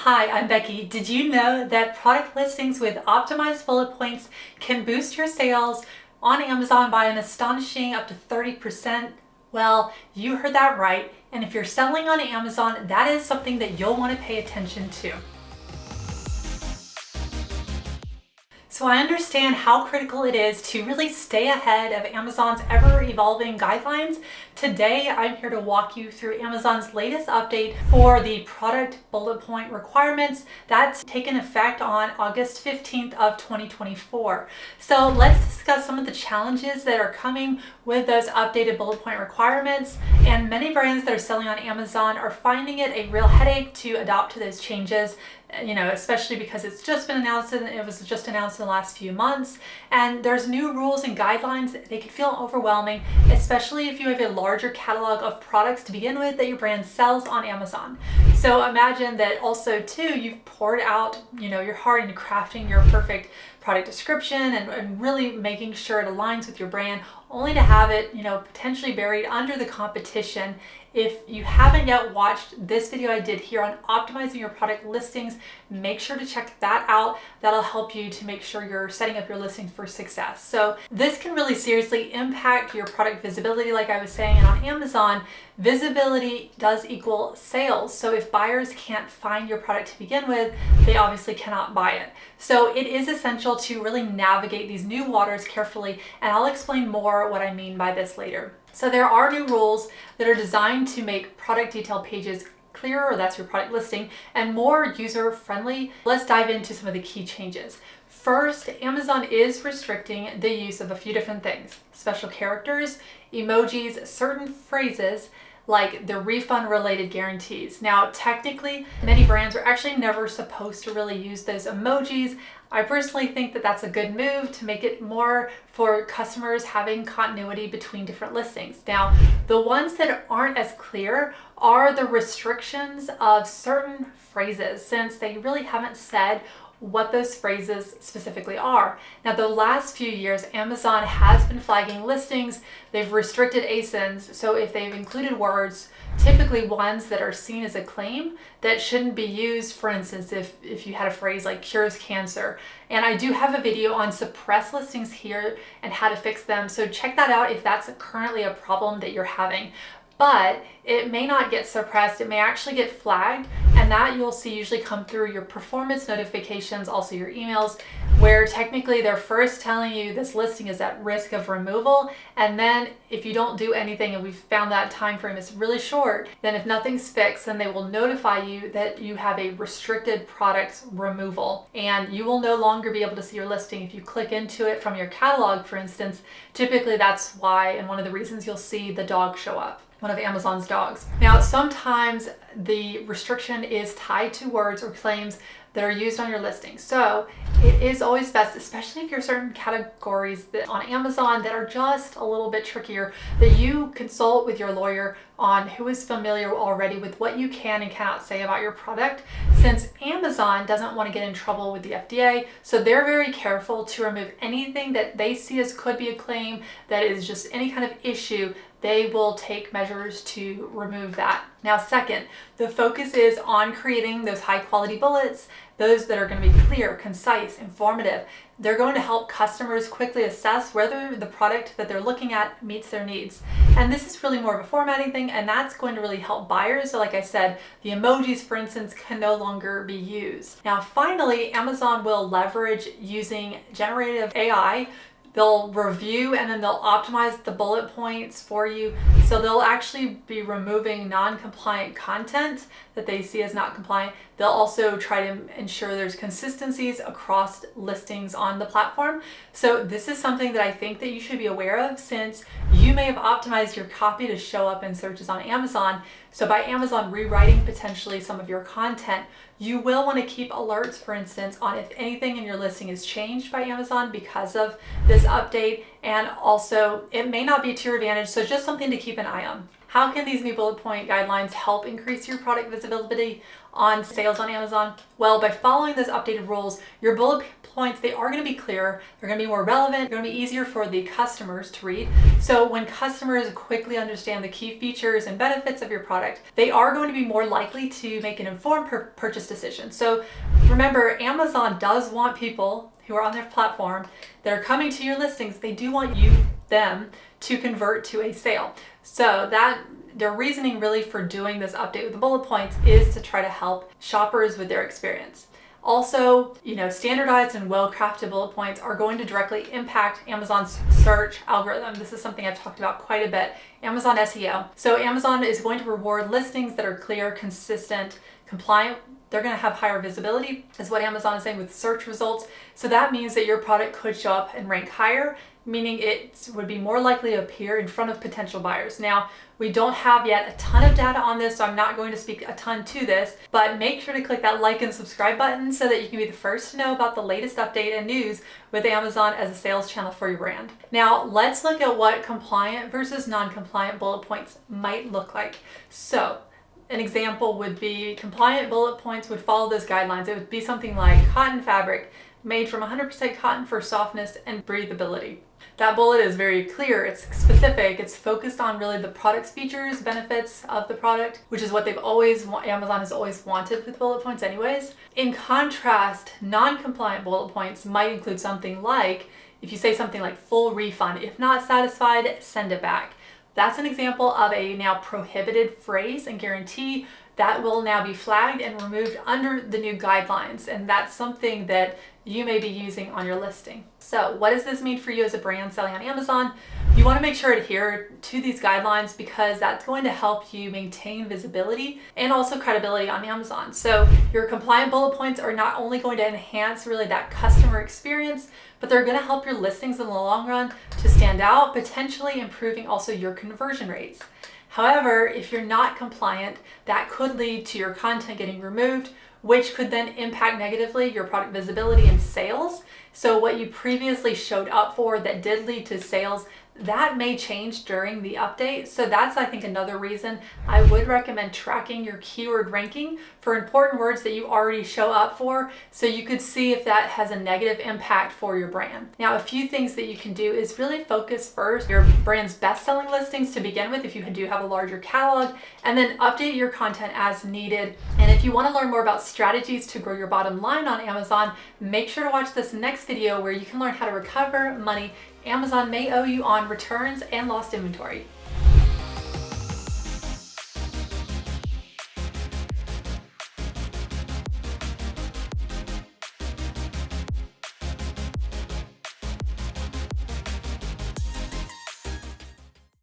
Hi, I'm Becky. Did you know that product listings with optimized bullet points can boost your sales on Amazon by an astonishing up to 30%? Well, you heard that right. And if you're selling on Amazon, that is something that you'll want to pay attention to. So I understand how critical it is to really stay ahead of Amazon's ever-evolving guidelines. Today, I'm here to walk you through Amazon's latest update for the product bullet point requirements that's taken effect on August 15th of 2024. So let's discuss some of the challenges that are coming with those updated bullet point requirements. And many brands that are selling on Amazon are finding it a real headache to adopt to those changes, especially because it's just been announced and it was just announced in the last few months. And there's new rules and guidelines. They can feel overwhelming, especially if you have a larger catalog of products to begin with that your brand sells on Amazon. So imagine that also too, you've poured out, your heart into crafting your perfect product description and really making sure it aligns with your brand, only to have it, potentially buried under the competition. If you haven't yet watched this video I did here on optimizing your product listings, make sure to check that out. That'll help you to make sure you're setting up your listings for success. So this can really seriously impact your product visibility. Like I was saying, and on Amazon, visibility does equal sales. So if buyers can't find your product to begin with, they obviously cannot buy it. So it is essential to really navigate these new waters carefully, and I'll explain more what I mean by this later. So there are new rules that are designed to make product detail pages clearer, that's your product listing, and more user-friendly. Let's dive into some of the key changes. First, Amazon is restricting the use of a few different things: special characters, emojis, certain phrases, like the refund related guarantees. Now, technically, many brands are actually never supposed to really use those emojis. I personally think that that's a good move to make it more for customers having continuity between different listings. Now, the ones that aren't as clear are the restrictions of certain phrases, since they really haven't said what those phrases specifically are. Now, the last few years, Amazon has been flagging listings. They've restricted ASINs. So if they've included words, typically ones that are seen as a claim that shouldn't be used, for instance, if you had a phrase like cures cancer. And I do have a video on suppressed listings here and how to fix them. So check that out if that's currently a problem that you're having. But it may not get suppressed, it may actually get flagged, and that you'll see usually come through your performance notifications, also your emails, where technically they're first telling you this listing is at risk of removal, and then if you don't do anything, and we've found that time frame is really short, then if nothing's fixed, then they will notify you that you have a restricted products removal, and you will no longer be able to see your listing. If you click into it from your catalog, for instance, typically that's why, and one of the reasons you'll see the dog show up, one of Amazon's dogs. Now, sometimes the restriction is tied to words or claims that are used on your listing. So it is always best, especially if you're certain categories that on Amazon that are just a little bit trickier, that you consult with your lawyer on who is familiar already with what you can and cannot say about your product, since Amazon doesn't want to get in trouble with the FDA. So they're very careful to remove anything that they see as could be a claim that is just any kind of issue. They will take measures to remove that. Now, second, the focus is on creating those high quality bullets, those that are going to be clear, concise, informative. They're going to help customers quickly assess whether the product that they're looking at meets their needs. And this is really more of a formatting thing, and that's going to really help buyers. So like I said, the emojis, for instance, can no longer be used. Now, finally, Amazon will leverage using generative AI. They'll review and then they'll optimize the bullet points for you. So they'll actually be removing non-compliant content that they see as not compliant. They'll also try to ensure there's consistencies across listings on the platform. So this is something that I think that you should be aware of, since you may have optimized your copy to show up in searches on Amazon. So by Amazon rewriting potentially some of your content, you will want to keep alerts, for instance, on if anything in your listing is changed by Amazon because of this update. And also, it may not be to your advantage, so just something to keep an eye on. How can these new bullet point guidelines help increase your product visibility on sales on Amazon? Well, by following those updated rules, your bullet points, they are going to be clearer, they're going to be more relevant, they're going to be easier for the customers to read. So when customers quickly understand the key features and benefits of your product, they are going to be more likely to make an informed purchase decision. So remember, Amazon does want people who are on their platform that are coming to your listings, they do want them to convert to a sale. So that their reasoning really for doing this update with the bullet points is to try to help shoppers with their experience. Also, standardized and well-crafted bullet points are going to directly impact Amazon's search algorithm. This is something I've talked about quite a bit. Amazon SEO. So Amazon is going to reward listings that are clear, consistent, compliant. They're going to have higher visibility, is what Amazon is saying, with search results. So that means that your product could show up and rank higher, meaning it would be more likely to appear in front of potential buyers. Now, we don't have yet a ton of data on this, so I'm not going to speak a ton to this, but make sure to click that like and subscribe button so that you can be the first to know about the latest update and news with Amazon as a sales channel for your brand. Now, let's look at what compliant versus non-compliant bullet points might look like. So, an example would be compliant bullet points would follow those guidelines. It would be something like cotton fabric, made from 100% cotton for softness and breathability. That bullet is very clear, it's specific, it's focused on really the product's features, benefits of the product, which is what Amazon has always wanted with bullet points anyways. In contrast, non-compliant bullet points might include something like, if you say something like full refund, if not satisfied, send it back. That's an example of a now prohibited phrase and guarantee that will now be flagged and removed under the new guidelines. And that's something that you may be using on your listing. So what does this mean for you as a brand selling on Amazon? You want to make sure to adhere to these guidelines because that's going to help you maintain visibility and also credibility on Amazon. So your compliant bullet points are not only going to enhance really that customer experience, but they're going to help your listings in the long run to stand out, potentially improving also your conversion rates. However, if you're not compliant, that could lead to your content getting removed, which could then impact negatively your product visibility and sales. So what you previously showed up for that did lead to sales, that may change during the update. So that's, I think, another reason I would recommend tracking your keyword ranking for important words that you already show up for, so you could see if that has a negative impact for your brand. Now, a few things that you can do is really focus first your brand's best-selling listings to begin with, if you do have a larger catalog, and then update your content as needed. And if you want to learn more about strategies to grow your bottom line on Amazon, make sure to watch this next video where you can learn how to recover money Amazon may owe you on returns and lost inventory.